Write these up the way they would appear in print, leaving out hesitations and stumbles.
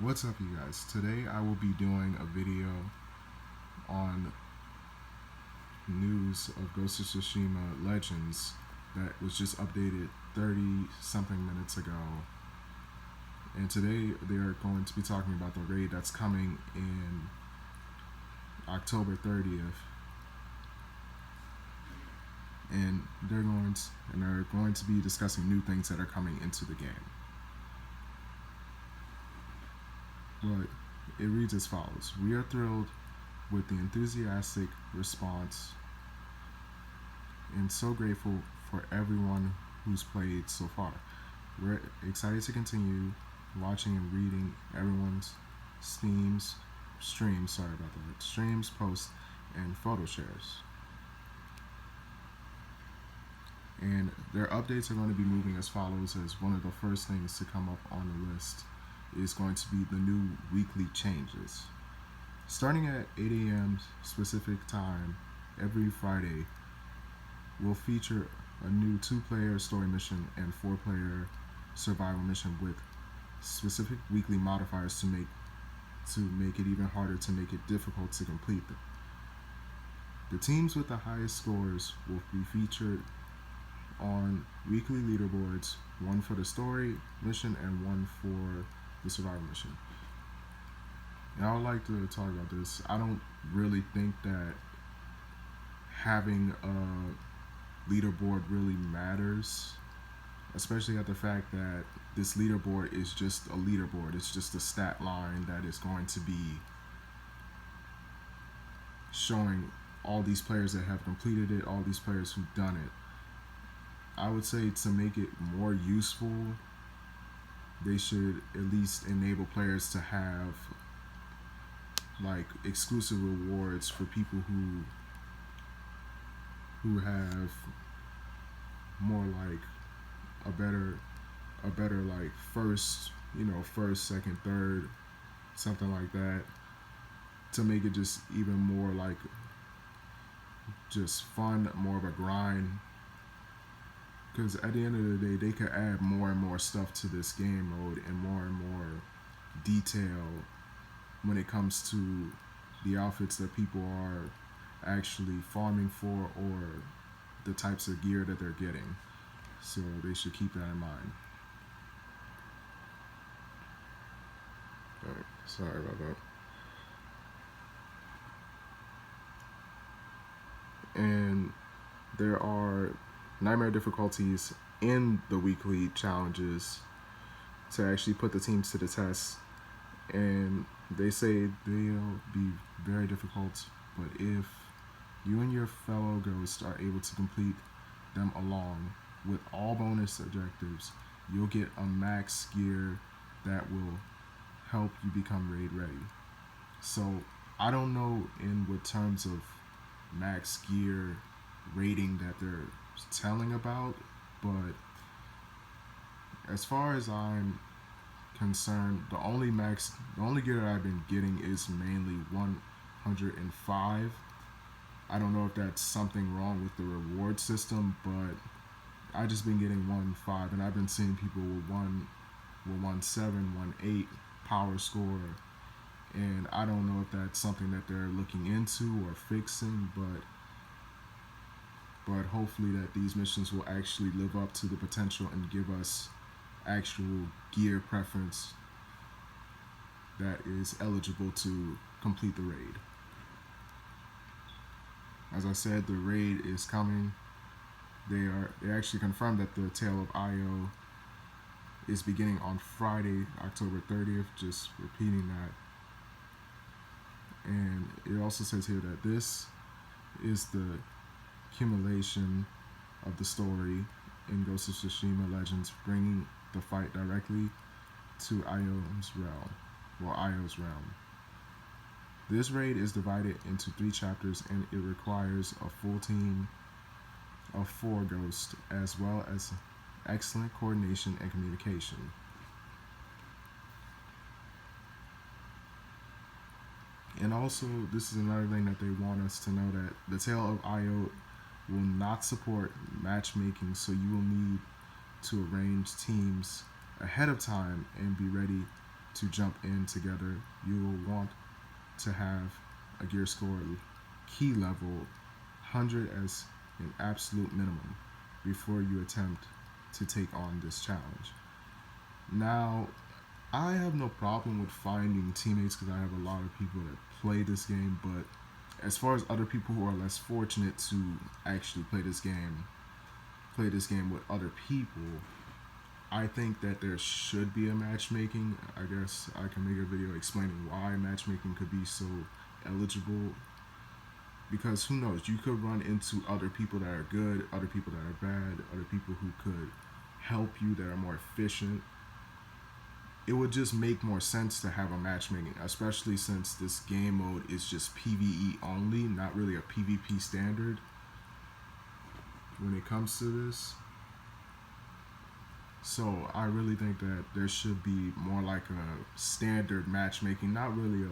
What's up, you guys? Today I will be doing a video on news of Ghost of Tsushima Legends that was just updated 30 something minutes ago. And today they are going to be talking about the raid that's coming in October 30th. And they're going to be discussing new things that are coming into the game. But it reads as follows: We are thrilled with the enthusiastic response and so grateful for everyone who's played so far. We're excited to continue watching and reading everyone's streams, posts, and photo shares. And their updates are going to be moving as follows, as one of the first things to come up on the list is going to be the new weekly changes. Starting at 8 a.m. specific time every Friday, we'll feature a new 2-player story mission and 4-player survival mission with specific weekly modifiers to make it even harder, to make it difficult to complete them. The teams with the highest scores will be featured on weekly leaderboards, one for the story mission and one for the survival mission. And I would like to talk about this. I don't really think that having a leaderboard really matters, especially at the fact that this leaderboard is just a leaderboard. It's just a stat line that is going to be showing all these players that have completed it, all these players who've done it. I would say to make it more useful, they should at least enable players to have like exclusive rewards for people who have more like a better like first, second, third, something like that, to make it just even more like just fun, more of a grind. Because at the end of the day, they could add more and more stuff to this game mode and more detail when it comes to the outfits that people are actually farming for, or the types of gear that they're getting. So they should keep that in mind. Alright, sorry about that. And there are nightmare difficulties in the weekly challenges to actually put the teams to the test. And they say they'll be very difficult, but if you and your fellow ghosts are able to complete them along with all bonus objectives, you'll get a max gear that will help you become raid ready. So I don't know in what terms of max gear rating that they're telling about, but as far as I'm concerned, the only gear that I've been getting is mainly 105. I don't know if that's something wrong with the reward system, but I just been getting 105, and I've been seeing people with 17, 18 power score, and I don't know if that's something that they're looking into or fixing, but hopefully that these missions will actually live up to the potential and give us actual gear preference that is eligible to complete the raid. As I said, the raid is coming. They actually confirmed that the Tale of Io is beginning on Friday, October 30th. Just repeating that. And it also says here that this is the accumulation of the story in Ghost of Tsushima Legends, bringing the fight directly to Io's realm. This raid is divided into 3 chapters, and it requires a full team of 4 ghosts, as well as excellent coordination and communication. And also, this is another thing that they want us to know, that the Tale of Io will not support matchmaking, so you will need to arrange teams ahead of time and be ready to jump in together, you will want to have a gear score key level 100 as an absolute minimum before you attempt to take on this challenge. Now, I have no problem with finding teammates because I have a lot of people that play this game, but as far as other people who are less fortunate to actually play this game with other people, I think that there should be a matchmaking. I guess I can make a video explaining why matchmaking could be so eligible, because who knows, you could run into other people that are good, other people that are bad, other people who could help you that are more efficient. It would just make more sense to have a matchmaking, especially since this game mode is just PvE only, not really a PvP standard when it comes to this. So I really think that there should be more like a standard matchmaking, not really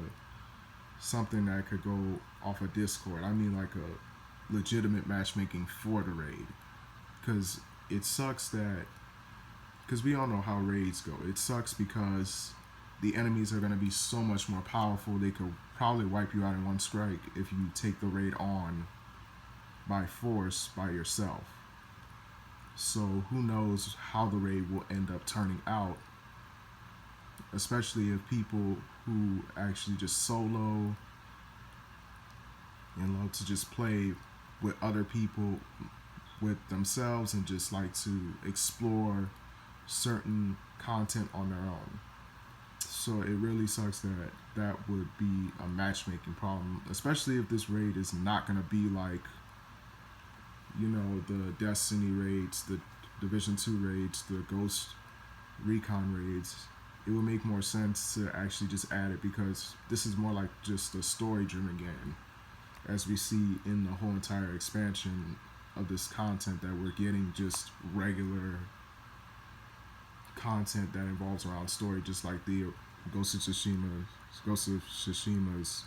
something that could go off of Discord. I mean like a legitimate matchmaking for the raid, because it sucks that, because we all know how raids go. It sucks because the enemies are going to be so much more powerful. They could probably wipe you out in one strike if you take the raid on by force by yourself. So who knows how the raid will end up turning out, especially if people who actually just solo and love to just play with other people, with themselves, and just like to explore certain content on their own. So it really sucks that that would be a matchmaking problem, especially if this raid is not going to be like, you know, the Destiny raids, the Division 2 raids, the Ghost Recon raids. It would make more sense to actually just add it, because this is more like just a story-driven game, as we see in the whole entire expansion of this content, that we're getting just regular content that involves around story, just like the Ghost of Tsushima's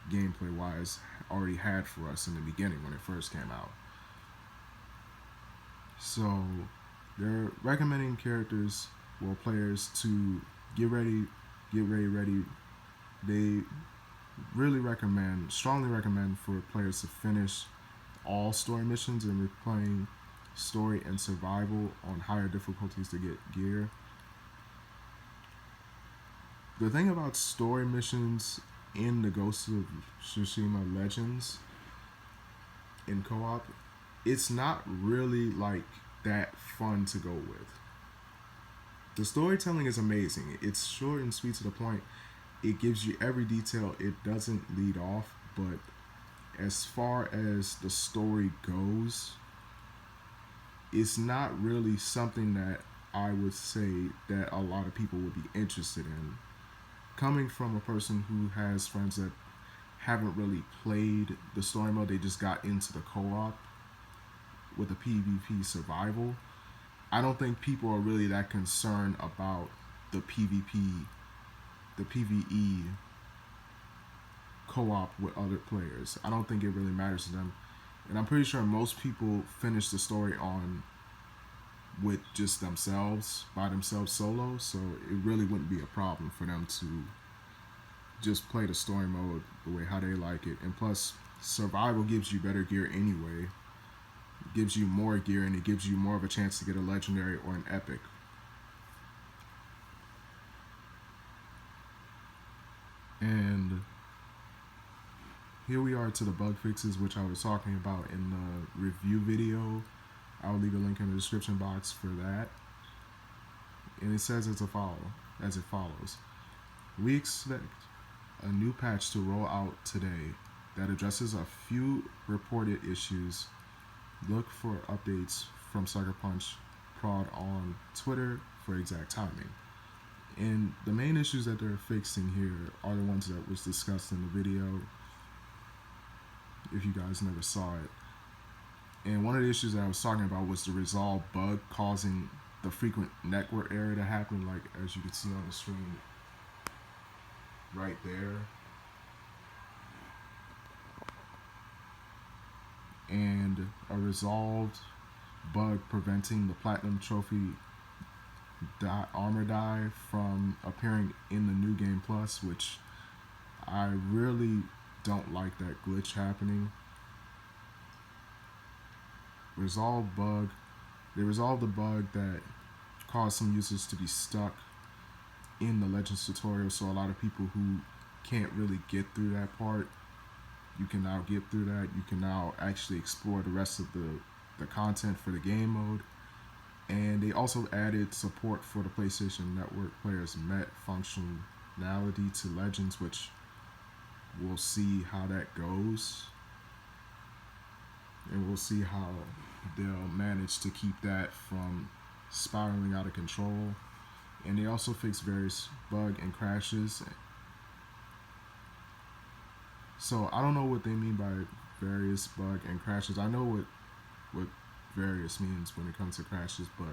gameplay wise already had for us in the beginning when it first came out. So they're recommending characters, well, players, to get ready. They really strongly recommend for players to finish all story missions and replaying story and survival on higher difficulties to get gear. The thing about story missions in the Ghost of Tsushima Legends in co-op, it's not really like that fun to go with. The storytelling is amazing. It's short and sweet to the point. It gives you every detail. It doesn't lead off, but as far as the story goes, it's not really something that I would say that a lot of people would be interested in. Coming from a person who has friends that haven't really played the story mode, they just got into the co-op with the PvP survival. I don't think people are really that concerned about the PvE co-op with other players. I don't think it really matters to them. And I'm pretty sure most people finish the story on with just themselves, by themselves solo, so it really wouldn't be a problem for them to just play the story mode the way how they like it. And plus, survival gives you better gear anyway. It gives you more gear, and it gives you more of a chance to get a legendary or an epic. And here we are to the bug fixes, which I was talking about in the review video. I'll leave a link in the description box for that. And it says as it follows. We expect a new patch to roll out today that addresses a few reported issues. Look for updates from Sucker Punch Prod on Twitter for exact timing. And the main issues that they're fixing here are the ones that was discussed in the video, if you guys never saw it. And one of the issues that I was talking about was the resolve bug causing the frequent network error to happen, like as you can see on the screen right there. And a resolved bug preventing the platinum trophy armor die from appearing in the new game plus, which I really don't like that glitch happening. Resolve bug. They resolved the bug that caused some users to be stuck in the Legends tutorial, so a lot of people who can't really get through that part, you can now get through that. You can now actually explore the rest of the content for the game mode. And they also added support for the PlayStation Network Players Met functionality to Legends, which we'll see how that goes. And we'll see how they'll manage to keep that from spiraling out of control. And they also fixed various bugs and crashes. So I don't know what they mean by various bugs and crashes. I know what various means when it comes to crashes, but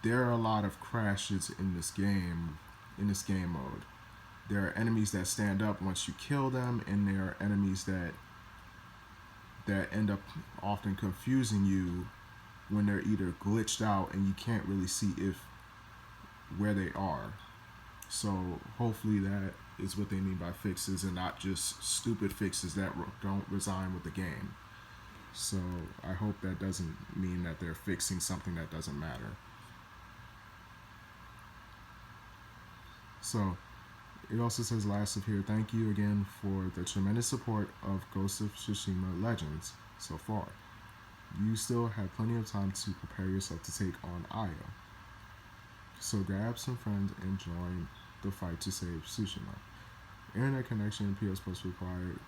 there are a lot of crashes in this game mode. There are enemies that stand up once you kill them, and there are enemies that end up often confusing you when they're either glitched out and you can't really see where they are. So hopefully that is what they mean by fixes, and not just stupid fixes that don't resign with the game. So I hope that doesn't mean that they're fixing something that doesn't matter. So it also says last of here, thank you again for the tremendous support of Ghost of Tsushima Legends so far. You still have plenty of time to prepare yourself to take on Io. So grab some friends and join the fight to save Tsushima. Internet connection and PS Plus required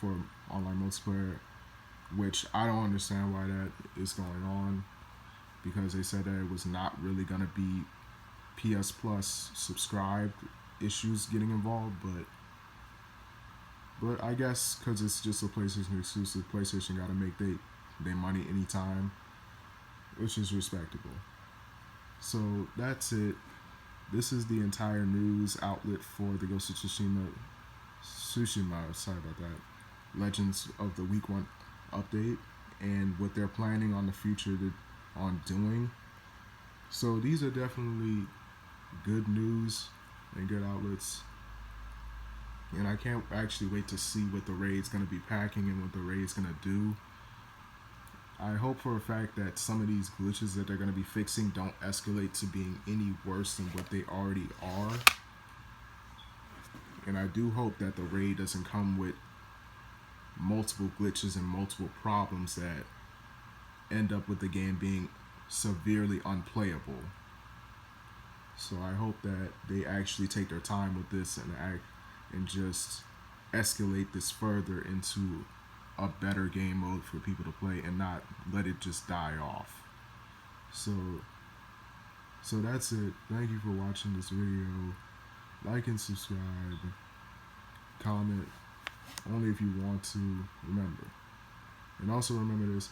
for online multiplayer, which I don't understand why that is going on, because they said that it was not really going to be PS Plus subscribed issues getting involved, but I guess because it's just a PlayStation exclusive, PlayStation got to make their money anytime, which is respectable. So that's it. This is the entire news outlet for the Ghost of Tsushima, sorry about that, Legends of the Week 1 update, and what they're planning on the future on doing. So these are definitely good news and good outlets, and I can't actually wait to see what the raid's going to be packing and what the raid's going to do. I hope for a fact that some of these glitches that they're going to be fixing don't escalate to being any worse than what they already are. And I do hope that the raid doesn't come with multiple glitches and multiple problems that end up with the game being severely unplayable. So I hope that they actually take their time with this and just escalate this further into a better game mode for people to play, and not let it just die off. So that's it. Thank you for watching this video. Like and subscribe. Comment only if you want to. Remember. And also remember this.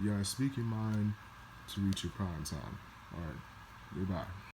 You gotta speak your mind to reach your prime time. Alright. Goodbye.